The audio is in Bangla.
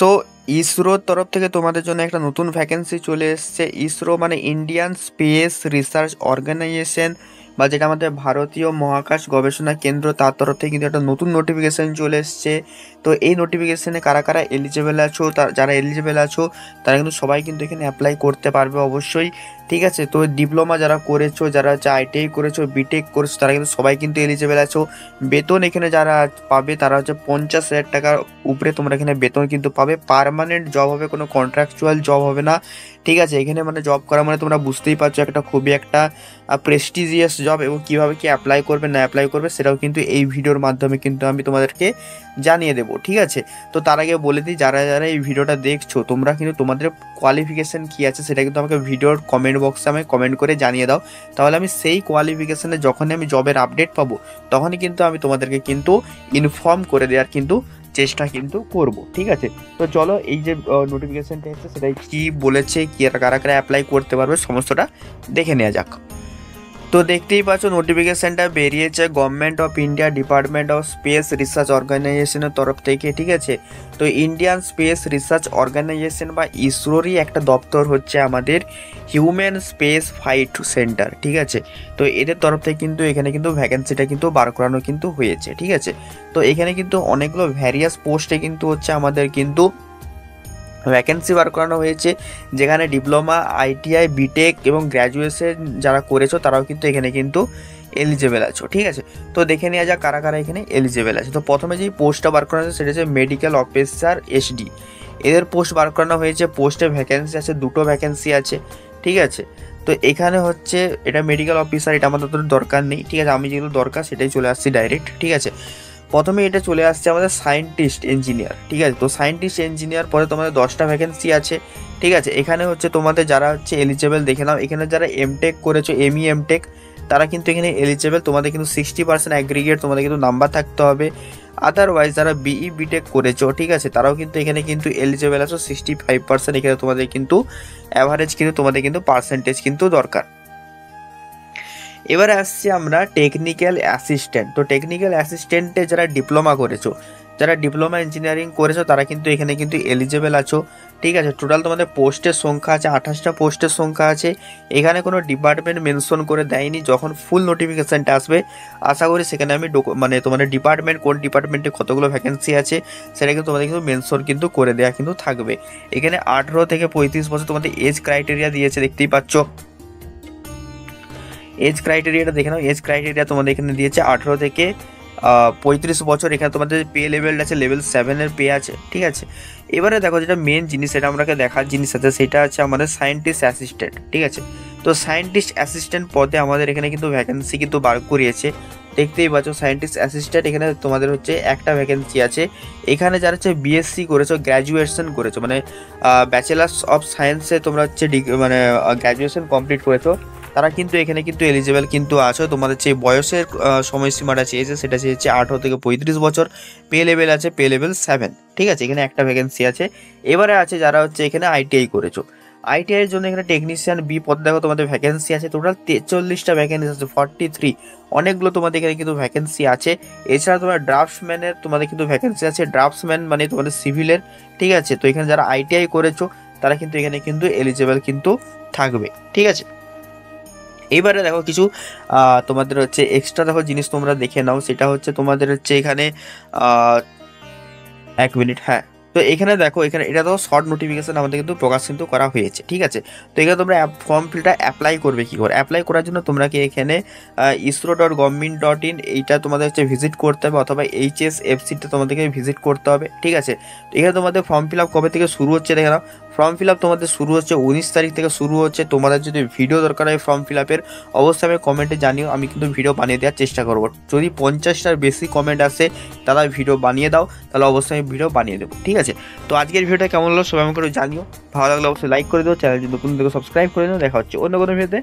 সো ইসরোর তরফ থেকে তোমাদের জন্য একটা নতুন ভ্যাকেন্সি চলে এসছে। ইসরো মানে ইন্ডিয়ান স্পেস রিসার্চ অর্গানাইজেশন, বা যেটা আমাদের ভারতীয় মহাকাশ গবেষণা কেন্দ্র, তার তরফ থেকে কিন্তু একটা নতুন নোটিফিকেশান চলে এসছে। তো এই নোটিফিকেশানে কারা কারা এলিজিবল আছো, যারা এলিজিবল আছো তারা কিন্তু সবাই কিন্তু এখানে অ্যাপ্লাই করতে পারবে অবশ্যই। ঠিক আছে, তো ডিপ্লোমা যারা করেছো, যারা হচ্ছে আইটিআই করেছো, বিটেক করেছো, তারা কিন্তু সবাই কিন্তু এলিজিবল আছো। বেতন এখানে যারা পাবে তারা হচ্ছে 50,000 টাকার উপরে তোমরা এখানে বেতন কিন্তু পাবে। পার্মানেন্ট জব হবে, কোনো কন্ট্রাকচুয়াল জব হবে না। ঠিক আছে, এখানে মানে জব করা মানে তোমরা বুঝতেই পারছো একটা খুবই একটা প্রেস্টিজিয়াস জব, এবং কীভাবে কি অ্যাপ্লাই করবে না অ্যাপ্লাই করবে সেটাও কিন্তু এই ভিডিওর মাধ্যমে কিন্তু আমি তোমাদেরকে জানিয়ে দেবো। ঠিক আছে, তো তার আগে বলে দিই, যারা যারা এই ভিডিওটা দেখছো তোমরা কিন্তু তোমাদের কোয়ালিফিকেশান কী আছে সেটা কিন্তু আমাকে ভিডিওর কমেন্ট বক্সে আমি কমেন্ট করে জানিয়ে দাও। তাহলে আমি সেই কোয়ালিফিকেশানে যখনই আমি জবের আপডেট পাবো তখনই কিন্তু আমি তোমাদেরকে কিন্তু ইনফর্ম করে দেওয়ার কিন্তু চেষ্টা কিন্তু করব। ঠিক আছে, তো চলো এই যে নোটিফিকেশানটা এসেছে সেটাই কী বলেছে, কি কারা কারা অ্যাপ্লাই করতে পারবে সমস্তটা দেখে নেওয়া যাক। তো দেখতেই পাচ্ছ নোটিফিকেশানটা বেরিয়েছে government of India department of speech research অর্গানাইজেশনের তরফ থেকে। ঠিক আছে, তো ইন্ডিয়ান স্পেস রিসার্চ অর্গানাইজেশন বা ইসরোরই একটা দপ্তর হচ্ছে আমাদের হিউম্যান স্পেস ফ্লাইট সেন্টার। ঠিক আছে, তো এদের তরফ থেকে কিন্তু এখানে কিন্তু ভ্যাকেন্সিটা কিন্তু বার করানো কিন্তু হয়েছে। ঠিক আছে, তো এখানে কিন্তু অনেকগুলো ভ্যারিয়াস পোস্টে কিন্তু হচ্ছে আমাদের কিন্তু ভ্যাকেন্সি বার করানো হয়েছে, যেখানে ডিপ্লোমা, আইটিআই, বিটেক এবং গ্র্যাজুয়েশন যারা করেছো তারাও কিন্তু এখানে কিন্তু এলিজেবল আছো। ঠিক আছে, তো দেখে নেওয়া যাক কারা কারা এখানে এলিজেবল আছে। তো প্রথমে যেই পোস্টটা বার করানো হয়েছে সেটা হচ্ছে মেডিকেল অফিসার এসডি, এদের পোস্ট বার করানো হয়েছে। পোস্টে ভ্যাকেন্সি আছে, দুটো ভ্যাকেন্সি আছে। ঠিক আছে, তো এখানে হচ্ছে এটা মেডিকেল অফিসার, এটা আমাদের দরকার নেই। ঠিক আছে, আমি যেগুলো দরকার সেটাই চলে আসছি ডাইরেক্ট। ঠিক আছে, প্রথমে এটা চলে আসছে আমাদের সায়েন্টিস্ট ইঞ্জিনিয়ার। ঠিক আছে, তো সায়েন্টিস্ট ইঞ্জিনিয়ার পরে তোমাদের 10টা ভ্যাকেন্সি আছে। ঠিক আছে, এখানে হচ্ছে তোমাদের যারা হচ্ছে এলিজেবল দেখে নাও, এখানে যারা এমটেক করেছো, এমই এমটেক, তারা কিন্তু এখানে এলিজেবল। তোমাদের কিন্তু 60% অ্যাগ্রিগেট তোমাদের কিন্তু নাম্বার থাকতে হবে। আদারওয়াইজ যারা বিই বিটেক করেছো, ঠিক আছে, তারাও কিন্তু এখানে কিন্তু এলিজেবল আছো 65%। এখানে তোমাদের কিন্তু অ্যাভারেজ কিন্তু তোমাদের কিন্তু পার্সেন্টেজ কিন্তু দরকার। এবারে আসছি আমরা টেকনিক্যাল অ্যাসিস্ট্যান্ট। তো টেকনিক্যাল অ্যাসিস্ট্যান্টে যারা ডিপ্লোমা করেছো, যারা ডিপ্লোমা ইঞ্জিনিয়ারিং করেছো তারা কিন্তু এখানে কিন্তু এলিজেবল আছো। ঠিক আছে, টোটাল তোমাদের পোস্টের সংখ্যা আছে 28টা পোস্টের সংখ্যা আছে। এখানে কোনো ডিপার্টমেন্ট মেনশন করে দেয়নি। যখন ফুল নোটিফিকেশানটা আসবে আশা করি সেখানে আমি মানে তোমাদের ডিপার্টমেন্ট কোন ডিপার্টমেন্টে কতগুলো ভ্যাকেন্সি আছে সেটা কিন্তু তোমাদের কিন্তু মেনশন কিন্তু করে দেওয়া কিন্তু থাকবে। এখানে 18 থেকে 35 বছর তোমাদের এজ ক্রাইটেরিয়া দিয়েছে, দেখতেই পাচ্ছ। এজ ক্রাইটেরিয়াটা দেখে নাও, এজ ক্রাইটেরিয়া তোমাদের এখানে দিয়েছে 18 থেকে 35 বছর। এখানে তোমাদের পে লেভেলটা আছে লেভেল 7-এর পে আছে। ঠিক আছে, এবারে দেখো যেটা মেন জিনিস, সেটা আমাকে দেখার জিনিস আছে, সেটা আছে আমাদের সায়েন্টিস্ট অ্যাসিস্ট্যান্ট। ঠিক আছে, তো সায়েন্টিস্ট অ্যাসিস্ট্যান্ট পদে আমাদের এখানে কিন্তু ভ্যাকেন্সি কিন্তু বার করিয়েছে। দেখতেই পাচ্ছ সায়েন্টিস্ট অ্যাসিস্ট্যান্ট, এখানে তোমাদের হচ্ছে একটা ভ্যাকেন্সি আছে। এখানে যারা হচ্ছে বিএসসি করেছো, গ্র্যাজুয়েশন করেছো, মানে ব্যাচেলার্স অফ সায়েন্সে তোমরা হচ্ছে মানে গ্র্যাজুয়েশন কমপ্লিট করেছো, তারা কিন্তু এখানে কিন্তু এলিজেবল কিন্তু আছো। তোমাদের যে বয়সের সময়সীমাটা চেয়েছে সেটা চেয়েছে 18 থেকে 35 বছর। পে লেভেল আছে পে লেভেল 7। ঠিক আছে, এখানে একটা ভ্যাকেন্সি আছে। এবারে আছে যারা হচ্ছে এখানে আইটিআই করেছো, আইটিআইয়ের জন্য এখানে টেকনিশিয়ান বি পদ দেখো তোমাদের ভ্যাকেন্সি আছে টোটাল 43টা ভ্যাকেন্সি আছে, 43। অনেকগুলো তোমাদের এখানে কিন্তু ভ্যাকেন্সি আছে। এছাড়া তোমার ড্রাফটসম্যানের তোমাদের কিন্তু ভ্যাকেন্সি আছে, ড্রাফটসম্যান মানে তোমাদের সিভিলের। ঠিক আছে, তো এখানে যারা আইটিআই করেছো তারা কিন্তু এখানে কিন্তু এলিজেবল কিন্তু থাকবে। ঠিক আছে, এইবারে দেখো কিছু তোমাদের হচ্ছে এক্সট্রা দেখো জিনিস তোমরা দেখে নাও, সেটা হচ্ছে তোমাদের হচ্ছে এখানে 1 মিনিট, হ্যাঁ। তো এখানে দেখো, এখানে এটা তো শর্ট নোটিফিকেশান আমাদের কিন্তু প্রকাশ কিন্তু করা হয়েছে। ঠিক আছে, তো এখানে তোমরা ফর্ম ফিলটা অ্যাপ্লাই করবে কী করে? অ্যাপ্লাই করার জন্য তোমরা কি এখানে isro.government.in এইটা তোমাদের হচ্ছে ভিজিট করতে হবে, অথবা HSFC-তে তোমাদেরকে ভিজিট করতে হবে। ঠিক আছে, তো এখানে তোমাদের ফর্ম ফিল আপ কবে থেকে শুরু হচ্ছে দেখে নাও। ফর্ম ফিল আপ তোমাদের শুরু হচ্ছে 19 তারিখ থেকে শুরু হচ্ছে। তোমাদের যদি ভিডিও দরকার হয় ফর্ম ফিল আপের অবশ্যই আমি কমেন্টে জানিও, আমি কিন্তু ভিডিও বানিয়ে দেওয়ার চেষ্টা করবো। যদি 50টার বেশি কমেন্ট আসে তারা ভিডিও বানিয়ে দাও, তাহলে অবশ্যই আমি ভিডিও বানিয়ে দেবো। ঠিক আছে, তো আজকের ভিডিওটা কেমন হলো সবাই আমাকে জানিও। ভালো লাগলে অবশ্যই লাইক করে দিও, চ্যানেলটি নতুন থেকে সাবস্ক্রাইব করে দিও। দেখা হচ্ছে অন্য কোনো ভিডিওতে।